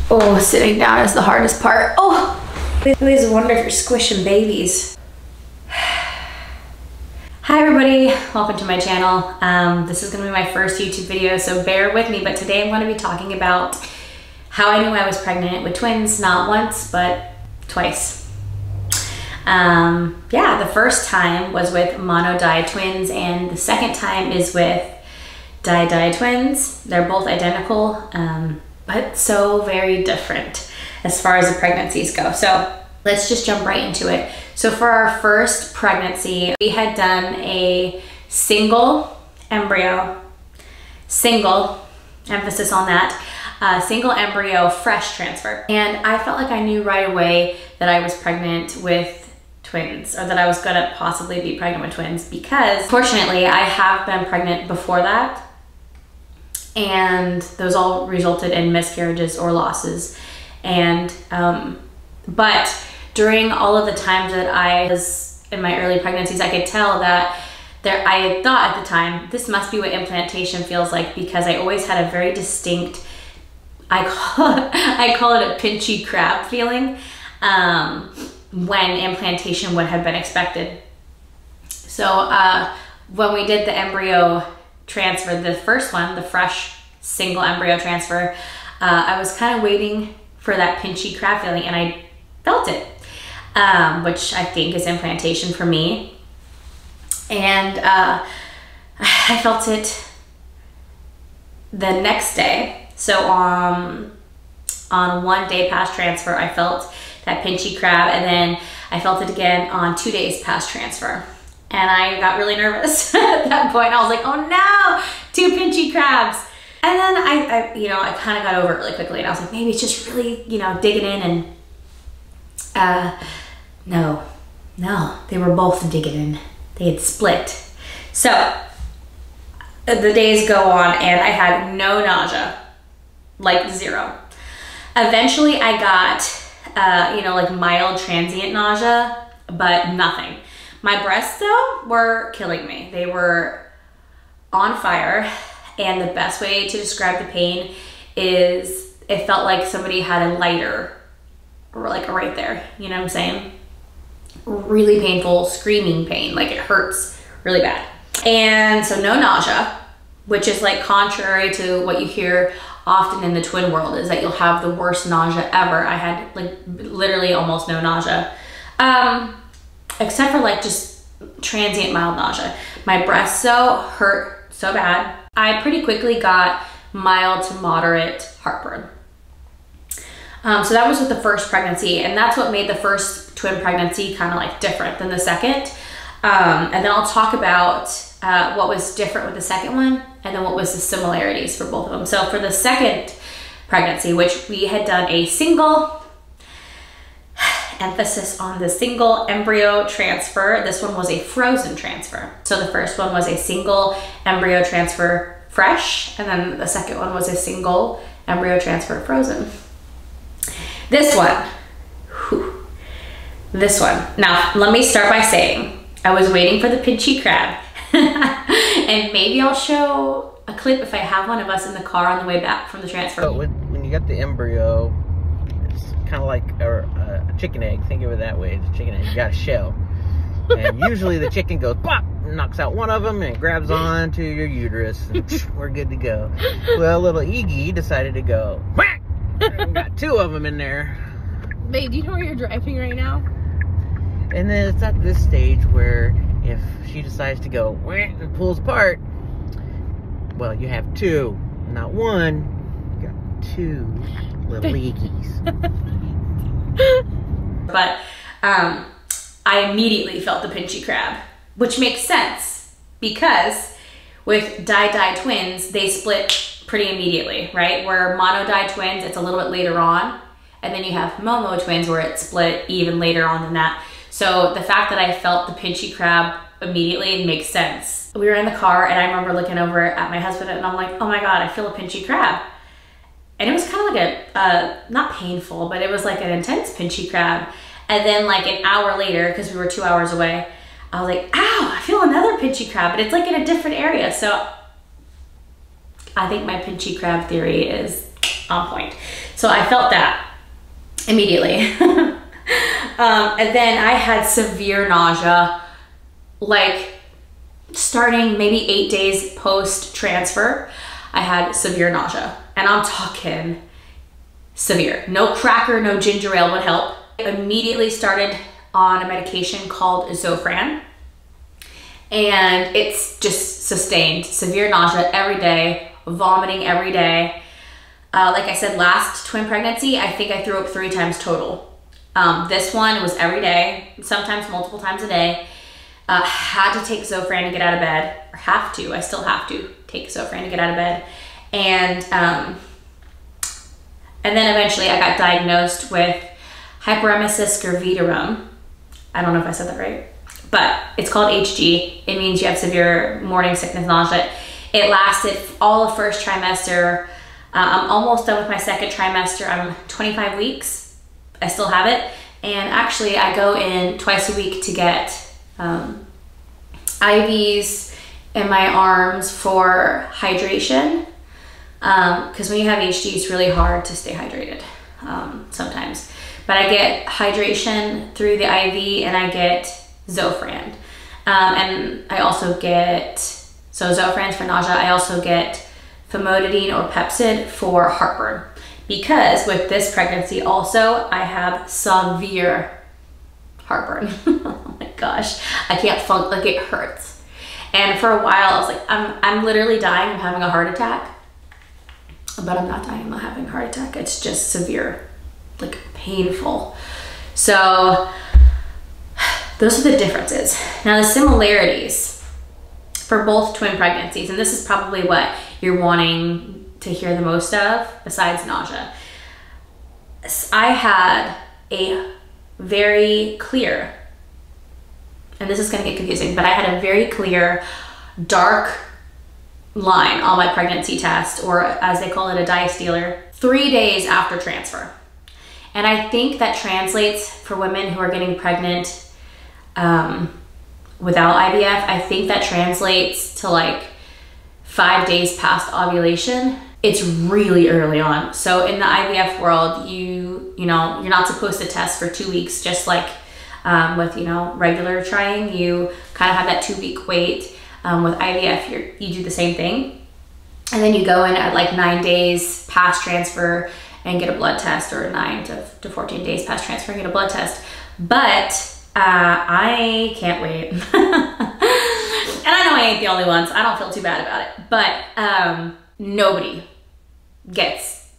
Oh, sitting down is the hardest part. Oh, I always wonder if you're squishing babies. Hi everybody, welcome to my channel. This is gonna be my first YouTube video, so bear with me, but today I'm gonna be talking about how I knew I was pregnant with twins, not once, but twice. Yeah, the first time was with mono-di twins, and the second time is with di-di twins. They're both identical, but so very different as far as the pregnancies go. So let's just jump right into it. So for our first pregnancy, we had done a single embryo, single, emphasis on that, single embryo fresh transfer. And I felt like I knew right away that I was pregnant with twins, or that I was gonna possibly be pregnant with twins, because fortunately I have been pregnant before that, and those all resulted in miscarriages or losses. And but during all of the times that I was in my early pregnancies, I could tell that I had thought at the time, this must be what implantation feels like, because I always had a very distinct, I call it a pinchy crab feeling when implantation would have been expected. So when we did the embryo transfer, the first one, the fresh single embryo transfer, I was kind of waiting for that pinchy crab feeling, and I felt it, which I think is implantation for me. And I felt it the next day. So on 1 day past transfer, I felt that pinchy crab, and then I felt it again on 2 days past transfer. And I got really nervous at that point. I was like, oh no, 2 pinchy crabs. And then I kind of got over it really quickly, and I was like, maybe it's just really, digging in. And no, they were both digging in. They had split. So the days go on, and I had no nausea, like zero. Eventually I got, like mild transient nausea, but nothing. My breasts though were killing me. They were on fire. And the best way to describe the pain is it felt like somebody had a lighter like right there. You know what I'm saying? Really painful, screaming pain. Like it hurts really bad. And so no nausea, which is like contrary to what you hear often in the twin world, is that you'll have the worst nausea ever. I had like literally almost no nausea, except for like just transient mild nausea. My breasts though hurt so bad. I pretty quickly got mild to moderate heartburn. So that was with the first pregnancy, and that's what made the first twin pregnancy kind of like different than the second. And then I'll talk about what was different with the second one, and then what was the similarities for both of them. So for the second pregnancy, which we had done a single, emphasis on the single embryo transfer. This one was a frozen transfer. So the first one was a single embryo transfer fresh, and then the second one was a single embryo transfer frozen. This one, Now, let me start by saying, I was waiting for the pinchy crab. And maybe I'll show a clip if I have one of us in the car on the way back from the transfer. So when you got the embryo, it's kind of like a chicken egg. Think of it that way. It's a chicken egg. You got a shell. And usually the chicken goes, pop, knocks out one of them and grabs onto your uterus. And we're good to go. Well, little Iggy decided to go, whack! And got 2 of them in there. Babe, do you know where you're driving right now? And then it's at this stage where if she decides to go, whack, and pulls apart, well, you have 2, not 1. You got 2 little Iggies. But I immediately felt the pinchy crab, which makes sense because with di-di twins, they split pretty immediately, right? Where mono-di twins, it's a little bit later on. And then you have momo twins where it split even later on than that. So the fact that I felt the pinchy crab immediately makes sense. We were in the car, and I remember looking over at my husband, and I'm like, oh my God, I feel a pinchy crab. And it was kind of like not painful, but it was like an intense pinchy crab. And then like an hour later, because we were 2 hours away, I was like, ow, I feel another pinchy crab, but it's like in a different area. So I think my pinchy crab theory is on point. So I felt that immediately. And then I had severe nausea, like starting maybe 8 days post transfer. I had severe nausea, and I'm talking severe. No cracker, no ginger ale would help. I immediately started on a medication called Zofran, and it's just sustained severe nausea every day, vomiting every day. Like I said, last twin pregnancy, I think I threw up 3 times total. This one was every day, sometimes multiple times a day. Had to take Zofran to get out of bed, or have to, I still have to take Zofran to get out of bed. And then eventually I got diagnosed with hyperemesis gravidarum. I don't know if I said that right, but it's called HG. It means you have severe morning sickness, nausea. It lasted all the first trimester. I'm almost done with my second trimester. I'm 25 weeks. I still have it. And actually I go in twice a week to get IVs in my arms for hydration. Because when you have HG, it's really hard to stay hydrated sometimes. But I get hydration through the IV, and I get Zofran. And I also get, so Zofran's for nausea. I also get famotidine or Pepcid for heartburn. Because with this pregnancy also, I have severe heartburn. Oh my gosh, I can't function, like it hurts. And for a while I was like, I'm literally dying, I'm having a heart attack. But I'm not dying, I'm not having a heart attack. It's just severe, like painful. So those are the differences. Now the similarities for both twin pregnancies, and this is probably what you're wanting to hear the most of besides nausea. I had a very clear, and this is gonna get confusing, but I had a very clear dark line on my pregnancy test, or as they call it, a diastealer, 3 days after transfer. And I think that translates for women who are getting pregnant without IVF. I think that translates to like 5 days past ovulation. It's really early on. So in the IVF world, you know, you're not supposed to test for 2 weeks, just like with, you know, regular trying. You kind of have that 2 week wait. With IVF, you do the same thing. And then you go in at like 9 days past transfer and get a blood test, or 9 to 14 days past transfer and get a blood test. But I can't wait. And I know I ain't the only one, so I don't feel too bad about it. But nobody gets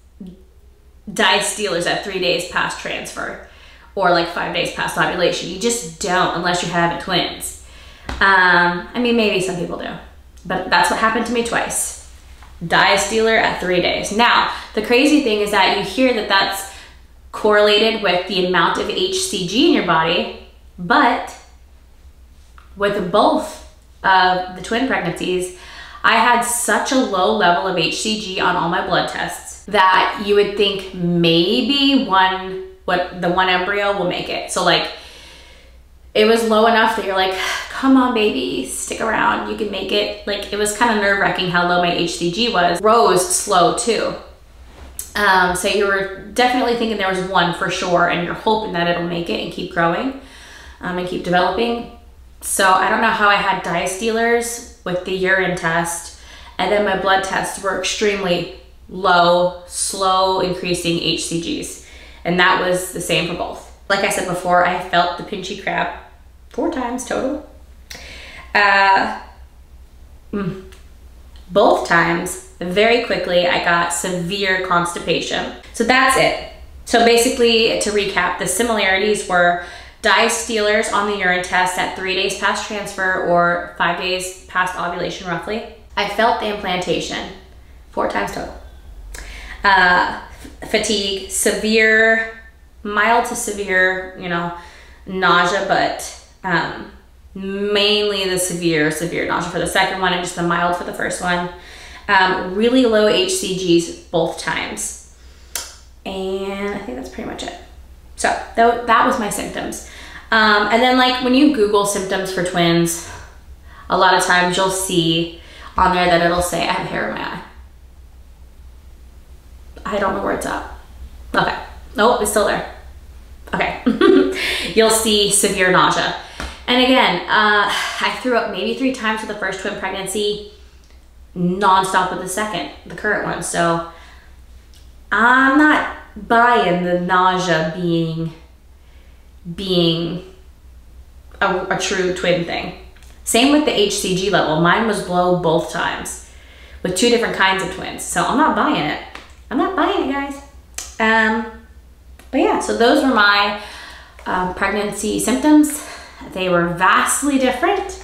diastealers at 3 days past transfer, or like 5 days past ovulation. You just don't, unless you're having twins. I mean, maybe some people do, but that's what happened to me twice. Diastealer at 3 days. Now, the crazy thing is that you hear that that's correlated with the amount of HCG in your body, but with both of the twin pregnancies, I had such a low level of HCG on all my blood tests that you would think maybe the one embryo will make it. So like, it was low enough that you're like, come on baby, stick around, you can make it. Like, it was kind of nerve-wracking how low my HCG was. Rose slow too. So you were definitely thinking there was one for sure, and you're hoping that it'll make it and keep growing and keep developing. So I don't know how I had diastealers with the urine test, and then my blood tests were extremely low, slow increasing HCGs. And that was the same for both. Like I said before, I felt the pinchy crap 4 times total. Both times, very quickly, I got severe constipation. So that's it. So basically, to recap, the similarities were diastealers on the urine test at 3 days past transfer, or 5 days past ovulation roughly. I felt the implantation 4 times total. Fatigue, severe, mild to severe, you know, nausea, but mainly the severe nausea for the second one, and just the mild for the first one. Really low HCGs both times. And I think that's pretty much it. So that was my symptoms. And then like when you Google symptoms for twins, a lot of times you'll see on there that it'll say, I have hair in my eye. I don't know where it's at. Oh, it's still there. Okay. You'll see severe nausea. And again, I threw up maybe 3 times with the first twin pregnancy, nonstop with the current one. So I'm not buying the nausea being a true twin thing. Same with the HCG level. Mine was low both times with 2 different kinds of twins. So I'm not buying it. I'm not buying it, guys. But yeah, so those were my pregnancy symptoms. They were vastly different.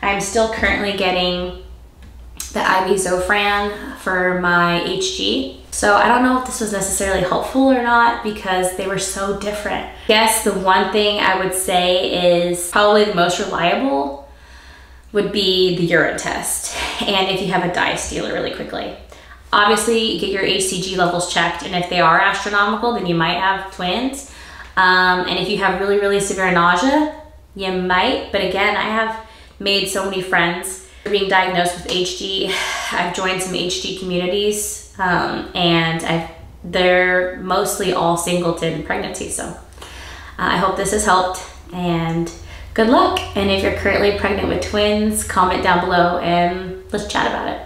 I'm still currently getting the IV Zofran for my HG. So I don't know if this was necessarily helpful or not because they were so different. I guess the one thing I would say is probably the most reliable would be the urine test. And if you have a dye stealer really quickly. Obviously, get your HCG levels checked, and if they are astronomical, then you might have twins. And if you have really, really severe nausea, you might. But again, I have made so many friends being diagnosed with HG. I've joined some HG communities, and they're mostly all singleton pregnancies. So I hope this has helped, and good luck. And if you're currently pregnant with twins, comment down below and let's chat about it.